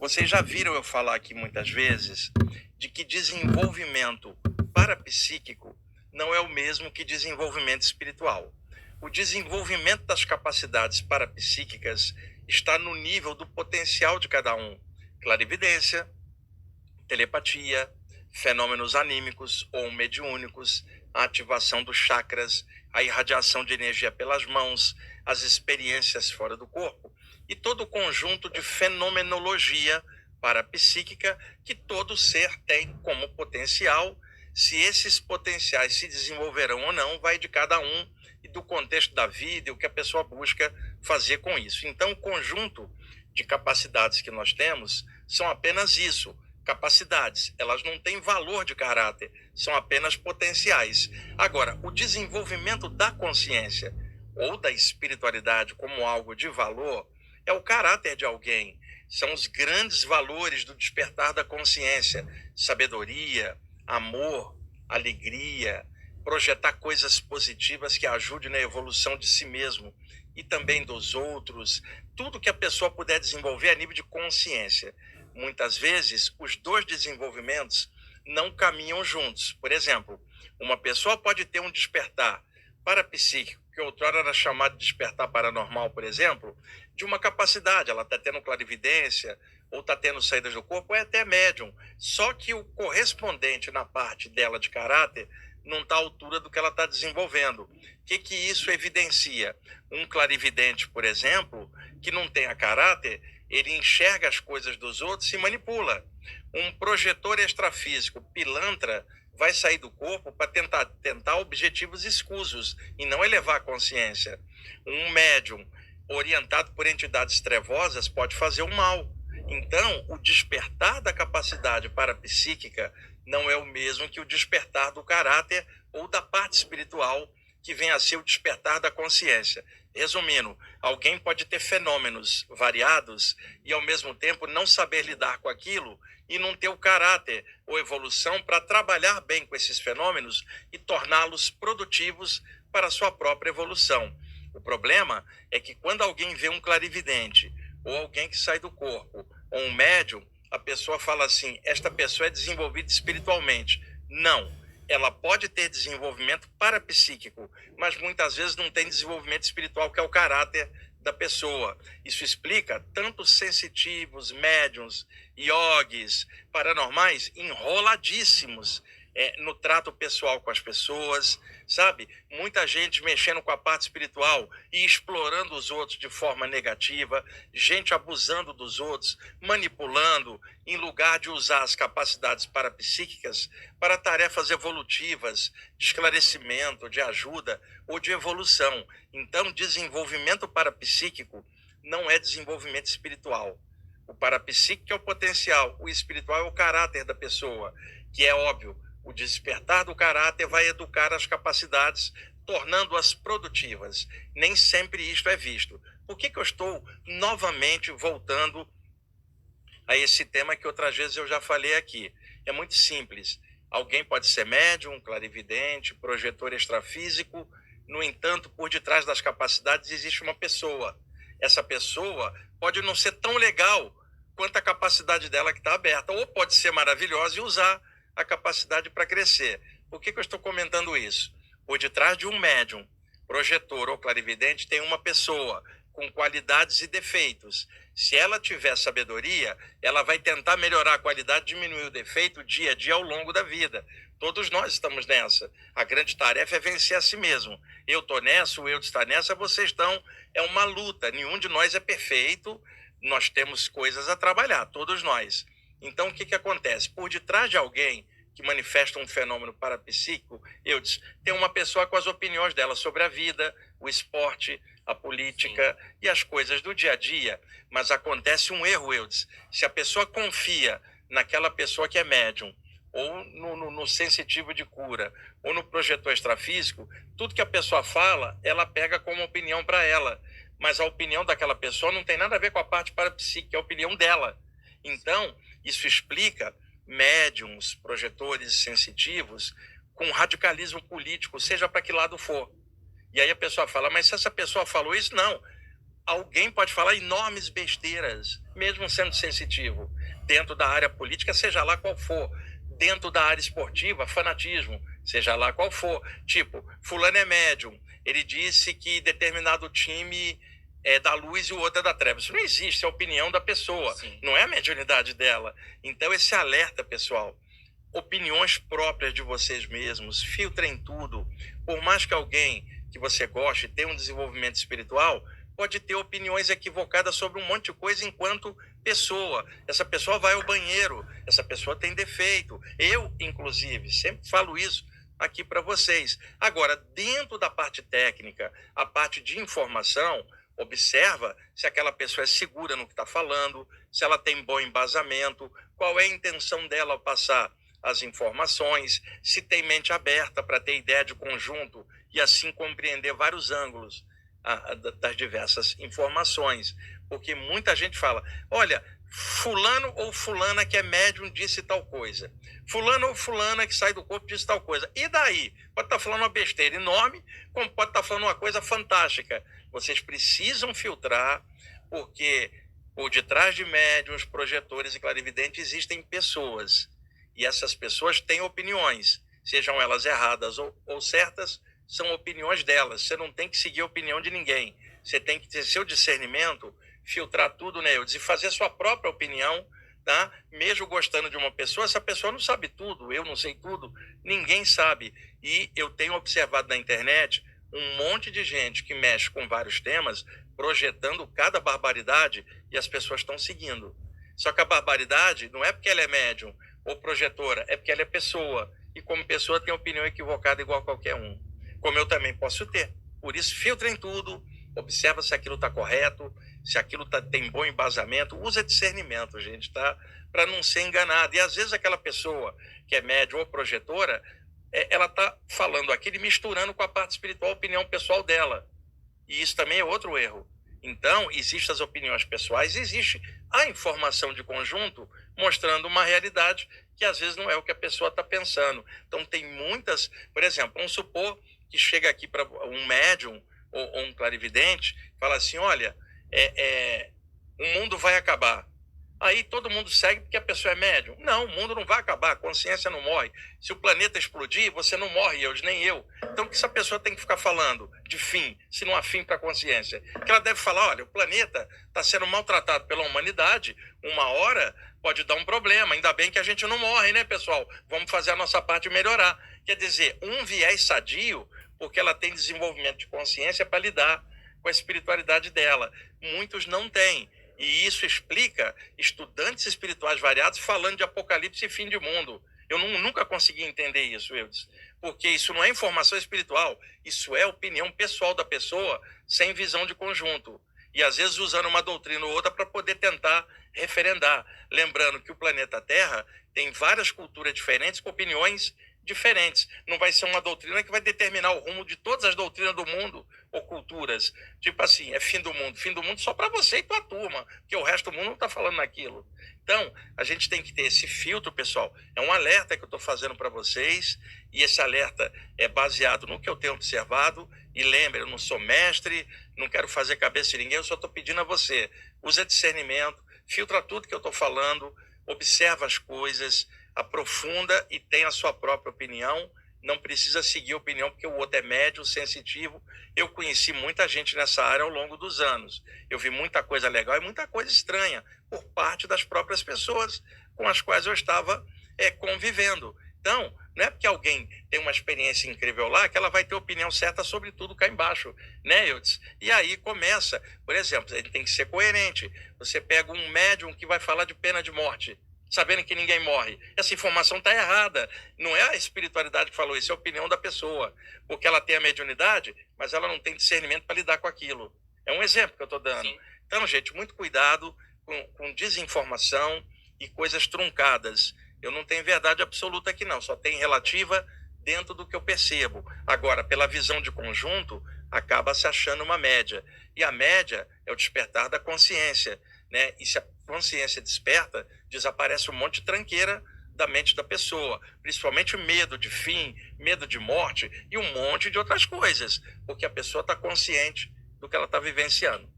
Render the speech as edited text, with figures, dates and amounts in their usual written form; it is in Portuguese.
Vocês já viram eu falar aqui muitas vezes de que desenvolvimento parapsíquico não é o mesmo que desenvolvimento espiritual. O desenvolvimento das capacidades parapsíquicas está no nível do potencial de cada um. Clarividência, telepatia, fenômenos anímicos ou mediúnicos, a ativação dos chakras, a irradiação de energia pelas mãos, as experiências fora do corpo e todo o conjunto de fenomenologia parapsíquica que todo ser tem como potencial. Se esses potenciais se desenvolverão ou não, vai de cada um e do contexto da vida e o que a pessoa busca fazer com isso. Então, o conjunto de capacidades que nós temos são apenas isso, capacidades. Elas não têm valor de caráter, são apenas potenciais. Agora, o desenvolvimento da consciência ou da espiritualidade como algo de valor é o caráter de alguém. São os grandes valores do despertar da consciência: sabedoria, amor, alegria, projetar coisas positivas que ajudem na evolução de si mesmo e também dos outros. Tudo que a pessoa puder desenvolver a nível de consciência. Muitas vezes, os dois desenvolvimentos não caminham juntos. Por exemplo, uma pessoa pode ter um despertar parapsíquico, que outrora era chamado de despertar paranormal, por exemplo, de uma capacidade. Ela está tendo clarividência, ou está tendo saídas do corpo, ou é até médium. Só que o correspondente na parte dela de caráter não está à altura do que ela está desenvolvendo. O que isso evidencia? Um clarividente, por exemplo, que não tenha caráter, ele enxerga as coisas dos outros e manipula. Um projetor extrafísico pilantra vai sair do corpo para tentar objetivos escusos e não elevar a consciência. Um médium orientado por entidades trevosas pode fazer o mal. Então, o despertar da capacidade parapsíquica não é o mesmo que o despertar do caráter ou da parte espiritual, que vem a ser o despertar da consciência. Resumindo, alguém pode ter fenômenos variados e, ao mesmo tempo, não saber lidar com aquilo e não ter o caráter ou evolução para trabalhar bem com esses fenômenos e torná-los produtivos para a sua própria evolução. O problema é que quando alguém vê um clarividente ou alguém que sai do corpo ou um médium, a pessoa fala assim: esta pessoa é desenvolvida espiritualmente. Não. Ela pode ter desenvolvimento parapsíquico, mas muitas vezes não tem desenvolvimento espiritual, que é o caráter da pessoa. Isso explica tantos sensitivos, médiums, yogis, paranormais enroladíssimos no trato pessoal com as pessoas, sabe? Muita gente mexendo com a parte espiritual e explorando os outros de forma negativa, gente abusando dos outros, manipulando, em lugar de usar as capacidades parapsíquicas para tarefas evolutivas, de esclarecimento, de ajuda ou de evolução. Então, desenvolvimento parapsíquico não é desenvolvimento espiritual. O parapsíquico é o potencial, o espiritual é o caráter da pessoa, que é óbvio. O despertar do caráter vai educar as capacidades, tornando-as produtivas. Nem sempre isto é visto. Por que eu estou novamente voltando a esse tema que outras vezes eu já falei aqui? É muito simples. Alguém pode ser médium, clarividente, projetor extrafísico. No entanto, por detrás das capacidades existe uma pessoa. Essa pessoa pode não ser tão legal quanto a capacidade dela que está aberta, ou pode ser maravilhosa e usar a capacidade para crescer. Por que eu estou comentando isso? Por detrás de um médium, projetor ou clarividente, tem uma pessoa com qualidades e defeitos. Se ela tiver sabedoria, ela vai tentar melhorar a qualidade, diminuir o defeito dia a dia ao longo da vida. Todos nós estamos nessa. A grande tarefa é vencer a si mesmo. Eu estou nessa, o eu está nessa, vocês estão. É uma luta. Nenhum de nós é perfeito. Nós temos coisas a trabalhar, todos nós. Então, o que acontece? Por detrás de alguém que manifesta um fenômeno parapsíquico, tem uma pessoa com as opiniões dela sobre a vida, o esporte, a política e as coisas do dia a dia. Mas acontece um erro, Eudes. Se a pessoa confia naquela pessoa que é médium, ou no sensitivo de cura, ou no projetor extrafísico, tudo que a pessoa fala, ela pega como opinião para ela. Mas a opinião daquela pessoa não tem nada a ver com a parte parapsíquica, é a opinião dela. Então, isso explica médiums, projetores sensitivos com radicalismo político, seja para que lado for. E aí a pessoa fala: mas se essa pessoa falou isso, não. alguém pode falar enormes besteiras, mesmo sendo sensitivo, dentro da área política, seja lá qual for, dentro da área esportiva, fanatismo, seja lá qual for. Tipo, fulano é médium, ele disse que determinado time é da luz e o outro é da treva. Isso não existe, é a opinião da pessoa, Sim. não é a mediunidade dela. Então, esse alerta, pessoal, opiniões próprias de vocês mesmos, filtrem tudo. Por mais que alguém que você goste tenha um desenvolvimento espiritual, pode ter opiniões equivocadas sobre um monte de coisa enquanto pessoa. Essa pessoa vai ao banheiro, essa pessoa tem defeito. Eu, inclusive, sempre falo isso aqui para vocês. Agora, dentro da parte técnica, a parte de informação, observa se aquela pessoa é segura no que está falando, se ela tem bom embasamento, qual é a intenção dela ao passar as informações, se tem mente aberta para ter ideia de conjunto e assim compreender vários ângulos das diversas informações. Porque muita gente fala, olha, fulano ou fulana que é médium disse tal coisa. Fulano ou fulana que sai do corpo disse tal coisa. E daí? Pode estar falando uma besteira enorme, como pode estar falando uma coisa fantástica. Vocês precisam filtrar, porque por detrás de médiums, projetores e clarividentes existem pessoas. E essas pessoas têm opiniões, sejam elas erradas ou certas, são opiniões delas. Você não tem que seguir a opinião de ninguém. Você tem que ter seu discernimento, filtrar tudo, né, Eudes, e fazer sua própria opinião, tá? Mesmo gostando de uma pessoa, essa pessoa não sabe tudo, eu não sei tudo, ninguém sabe. E eu tenho observado na internet um monte de gente que mexe com vários temas, projetando cada barbaridade, e as pessoas estão seguindo. Só que a barbaridade não é porque ela é médium ou projetora, é porque ela é pessoa. E como pessoa tem opinião equivocada igual a qualquer um. Como eu também posso ter. Por isso, filtrem tudo, observa se aquilo está correto, se aquilo tem bom embasamento, usa discernimento, gente, tá? Para não ser enganado. E às vezes aquela pessoa que é médium ou projetora, ela está falando aquilo e misturando com a parte espiritual, a opinião pessoal dela. E isso também é outro erro. Então, existem as opiniões pessoais, existe a informação de conjunto mostrando uma realidade que às vezes não é o que a pessoa está pensando. Então, tem muitas... Por exemplo, vamos supor que chega aqui para um médium ou um clarividente, fala assim, olha, o mundo vai acabar. Aí todo mundo segue porque a pessoa é médium. Não, o mundo não vai acabar, a consciência não morre. Se o planeta explodir, você não morre, eu, nem eu. Então, o que essa pessoa tem que ficar falando de fim, se não há fim para a consciência? Que ela deve falar, olha, o planeta está sendo maltratado pela humanidade, uma hora pode dar um problema. Ainda bem que a gente não morre, né, pessoal? Vamos fazer a nossa parte e melhorar. Quer dizer, um viés sadio, porque ela tem desenvolvimento de consciência para lidar com a espiritualidade dela. Muitos não têm. E isso explica estudantes espirituais variados falando de apocalipse e fim de mundo. Eu nunca consegui entender isso, Eudes, porque isso não é informação espiritual, isso é opinião pessoal da pessoa sem visão de conjunto. E às vezes usando uma doutrina ou outra para poder tentar referendar. Lembrando que o planeta Terra tem várias culturas diferentes com opiniões diferentes. Não vai ser uma doutrina que vai determinar o rumo de todas as doutrinas do mundo ou culturas. Tipo assim, é fim do mundo só para você e tua turma, porque o resto do mundo não está falando naquilo. Então, a gente tem que ter esse filtro, pessoal. É um alerta que eu estou fazendo para vocês, e esse alerta é baseado no que eu tenho observado. E lembre, eu não sou mestre, não quero fazer cabeça de ninguém, eu só estou pedindo a você, usa discernimento, filtra tudo que eu estou falando, observa as coisas, aprofunda e tem a sua própria opinião. Não precisa seguir a opinião porque o outro é médio, sensitivo. Eu conheci muita gente nessa área ao longo dos anos. Eu vi muita coisa legal e muita coisa estranha por parte das próprias pessoas com as quais eu estava convivendo. Então, não é porque alguém tem uma experiência incrível lá que ela vai ter opinião certa sobre tudo cá embaixo, né, Eudes? E aí começa, por exemplo, ele tem que ser coerente. Você pega um médium que vai falar de pena de morte, sabendo que ninguém morre. Essa informação está errada. Não é a espiritualidade que falou isso, é a opinião da pessoa. Porque ela tem a mediunidade, mas ela não tem discernimento para lidar com aquilo. É um exemplo que eu estou dando. Sim. Então, gente, muito cuidado com desinformação e coisas truncadas. Eu não tenho verdade absoluta aqui, não. Só tem relativa dentro do que eu percebo. Agora, pela visão de conjunto, acaba se achando uma média. E a média é o despertar da consciência, né? E se a consciência desperta, desaparece um monte de tranqueira da mente da pessoa, principalmente medo de fim, medo de morte e um monte de outras coisas, porque a pessoa está consciente do que ela está vivenciando.